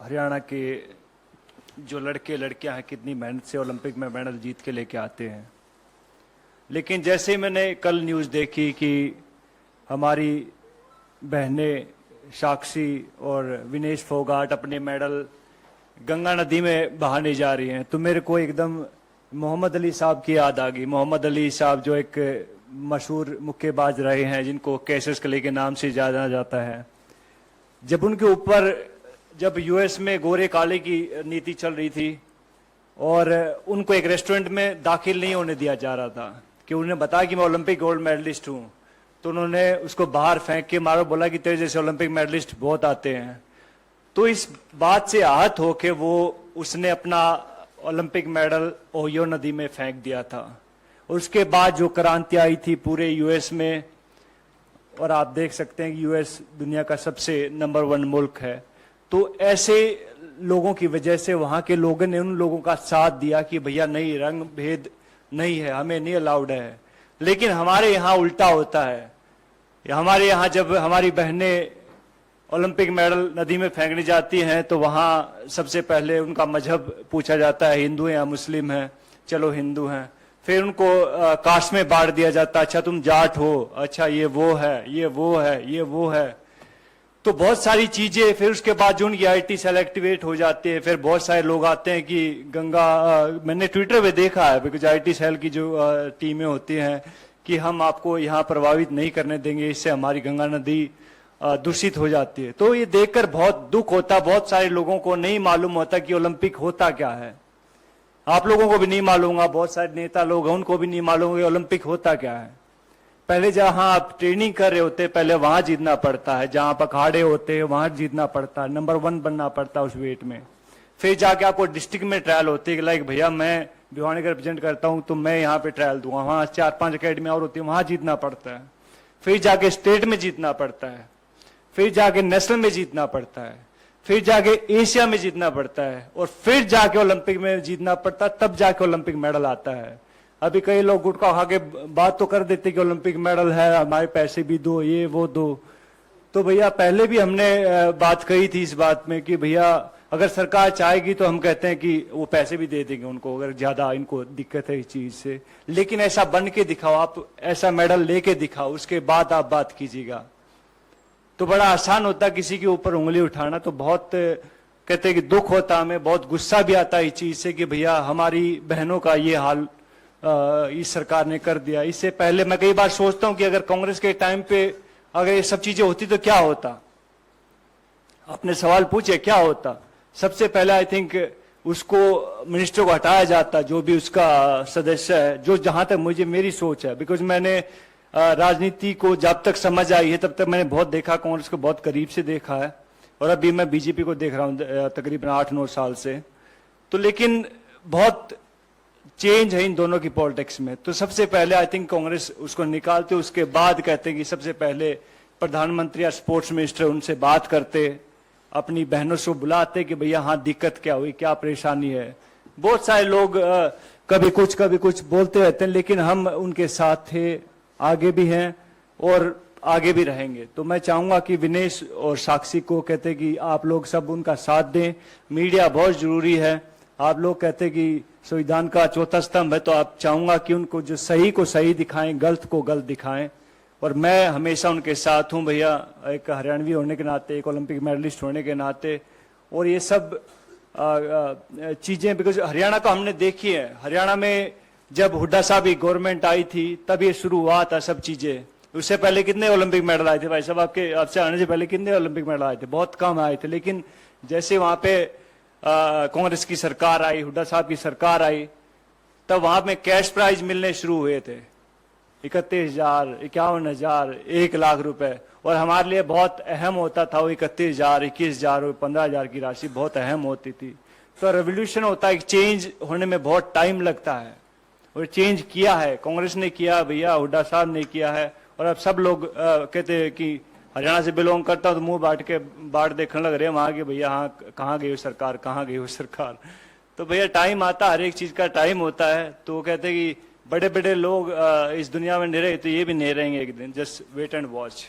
हरियाणा के जो लड़के लड़कियां हैं कितनी मेहनत से ओलंपिक में मेडल जीत के लेके आते हैं। लेकिन जैसे मैंने कल न्यूज़ देखी कि हमारी बहनें साक्षी और विनेश फोगाट अपने मेडल गंगा नदी में बहाने जा रही हैं, तो मेरे को एकदम मोहम्मद अली साहब की याद आ गई। मोहम्मद अली साहब जो एक मशहूर मुक्केबाज रहे हैं, जिनको कैसिस क्ले के नाम से जाना जाता है। जब उनके ऊपर जब यूएस में गोरे काले की नीति चल रही थी और उनको एक रेस्टोरेंट में दाखिल नहीं होने दिया जा रहा था कि उन्हें बताया कि मैं ओलंपिक गोल्ड मेडलिस्ट हूं, तो उन्होंने उसको बाहर फेंक के मारो, बोला कि तेरे जैसे ओलंपिक मेडलिस्ट बहुत आते हैं। तो इस बात से आहत होके वो उसने अपना ओलंपिक मेडल ओहियो नदी में फेंक दिया था। उसके बाद जो क्रांति आई थी पूरे यूएस में, और आप देख सकते हैं कि यूएस दुनिया का सबसे नंबर 1 मुल्क है, तो ऐसे लोगों की वजह से वहां के लोगों ने उन लोगों का साथ दिया कि भैया नहीं, रंग भेद नहीं है, हमें नहीं अलाउड है। लेकिन हमारे यहाँ उल्टा होता है। हमारे यहाँ जब हमारी बहनें ओलंपिक मेडल नदी में फेंकने जाती हैं तो वहां सबसे पहले उनका मजहब पूछा जाता है, हिंदू हैं या मुस्लिम हैं। चलो हिंदू हैं। फिर उनको कास्ट में बांट दिया जाता है, अच्छा तुम जाट हो, अच्छा ये वो है, ये वो है, ये वो है। तो बहुत सारी चीजें। फिर उसके बाद जो उनकी आईटी सेल एक्टिवेट हो जाती है, फिर बहुत सारे लोग आते हैं कि गंगा मैंने ट्विटर पे देखा है, बिकॉज आईटी सेल की जो टीमें होती हैं कि हम आपको यहाँ प्रभावित नहीं करने देंगे, इससे हमारी गंगा नदी दूषित हो जाती है। तो ये देखकर बहुत दुख होता। बहुत सारे लोगों को नहीं मालूम होता कि ओलंपिक होता क्या है। आप लोगों को भी नहीं मालूम होगा, बहुत सारे नेता लोग हैं उनको भी नहीं मालूम कि ओलंपिक होता क्या है। पहले जहां आप ट्रेनिंग कर रहे होते पहले वहां जीतना पड़ता है, जहां आप अखाड़े होते हैं वहां जीतना पड़ता है, नंबर 1 बनना पड़ता है उस वेट में। फिर जाके आपको डिस्ट्रिक्ट में ट्रायल होती है, लाइक भैया मैं भिवानी का रिप्रेजेंट करता हूं तो मैं यहाँ पे ट्रायल दूंगा, वहां 4-5 अकेडमी और होती है, वहां जीतना पड़ता है। फिर जाके स्टेट में जीतना पड़ता है, फिर जाके नेशनल में जीतना पड़ता है, फिर जाके एशिया में जीतना पड़ता है, और फिर जाके ओलंपिक में जीतना पड़ता है, तब जाके ओलंपिक मेडल आता है। अभी कई लोग गुटखा खा के बात तो कर देते कि ओलंपिक मेडल है, हमारे पैसे भी दो, ये वो दो। तो भैया पहले भी हमने बात कही थी इस बात में कि भैया अगर सरकार चाहेगी तो हम कहते हैं कि वो पैसे भी दे देंगे उनको, अगर ज्यादा इनको दिक्कत है इस चीज से। लेकिन ऐसा बन के दिखाओ, आप ऐसा मेडल लेके दिखाओ, उसके बाद आप बात कीजिएगा। तो बड़ा आसान होता किसी के ऊपर उंगली उठाना। तो बहुत कहते हैं कि दुख होता, हमें बहुत गुस्सा भी आता इस चीज से कि भैया हमारी बहनों का ये हाल इस सरकार ने कर दिया। इससे पहले मैं कई बार सोचता हूं कि अगर कांग्रेस के टाइम पे अगर ये सब चीजें होती तो क्या होता। आपने सवाल पूछे क्या होता। सबसे पहले आई थिंक उसको मिनिस्टर को हटाया जाता, जो भी उसका सदस्य है, जो जहां तक मुझे मेरी सोच है, बिकॉज मैंने राजनीति को जब तक समझ आई है तब तक मैंने बहुत देखा, कांग्रेस को बहुत करीब से देखा है, और अभी मैं बीजेपी को देख रहा हूं तकरीबन 8-9 साल से। तो लेकिन बहुत चेंज है इन दोनों की पॉलिटिक्स में। तो सबसे पहले आई थिंक कांग्रेस उसको निकालते, उसके बाद कहते हैं कि सबसे पहले प्रधानमंत्री या स्पोर्ट्स मिनिस्टर उनसे बात करते, अपनी बहनों से बुलाते कि भैया हाँ दिक्कत क्या हुई, क्या परेशानी है। बहुत सारे लोग कभी कुछ बोलते रहते हैं, लेकिन हम उनके साथ थे, आगे भी हैं और आगे भी रहेंगे। तो मैं चाहूंगा कि विनेश और साक्षी को कहते कि आप लोग सब उनका साथ दें। मीडिया बहुत जरूरी है। आप लोग कहते कि संविधान का चौथा स्तंभ है, तो आप चाहूंगा कि उनको जो सही को सही दिखाएं, गलत को गलत दिखाएं, और मैं हमेशा उनके साथ हूं भैया, एक हरियाणवी होने के नाते, एक ओलंपिक मेडलिस्ट होने के नाते। और ये सब चीजें बिकॉज हरियाणा का हमने देखी है। हरियाणा में जब हुड्डा साहब की गवर्नमेंट आई थी तब ये शुरू हुआ था सब चीजें। उससे पहले कितने ओलंपिक मेडल आए थे भाई साहब, आपसे आने से पहले कितने ओलंपिक मेडल आए थे? बहुत कम आए थे। लेकिन जैसे वहां पे कांग्रेस की सरकार आई, हुड्डा साहब की सरकार आई, तब वहां में कैश प्राइज मिलने शुरू हुए थे, 31,000, 51,000, 1 लाख रुपए। और हमारे लिए बहुत अहम होता था वो 31,000, 21,000 और 15,000 की राशि बहुत अहम होती थी। तो रेवोल्यूशन होता है, चेंज होने में बहुत टाइम लगता है, और चेंज किया है, कांग्रेस ने किया भैया, हुड्डा साहब ने किया है। और अब सब लोग कहते हैं कि हरियाणा से बिलोंग करता हूं तो मुंह बांट देखने लग रहे हैं वहां के, भैया हाँ कहाँ गई सरकार, कहाँ गई वो सरकार। तो भैया टाइम आता, हर एक चीज का टाइम होता है। तो वो कहते हैं कि बड़े बड़े लोग इस दुनिया में नहीं रहे तो ये भी नहीं रहेंगे एक दिन, जस्ट वेट एंड वॉच।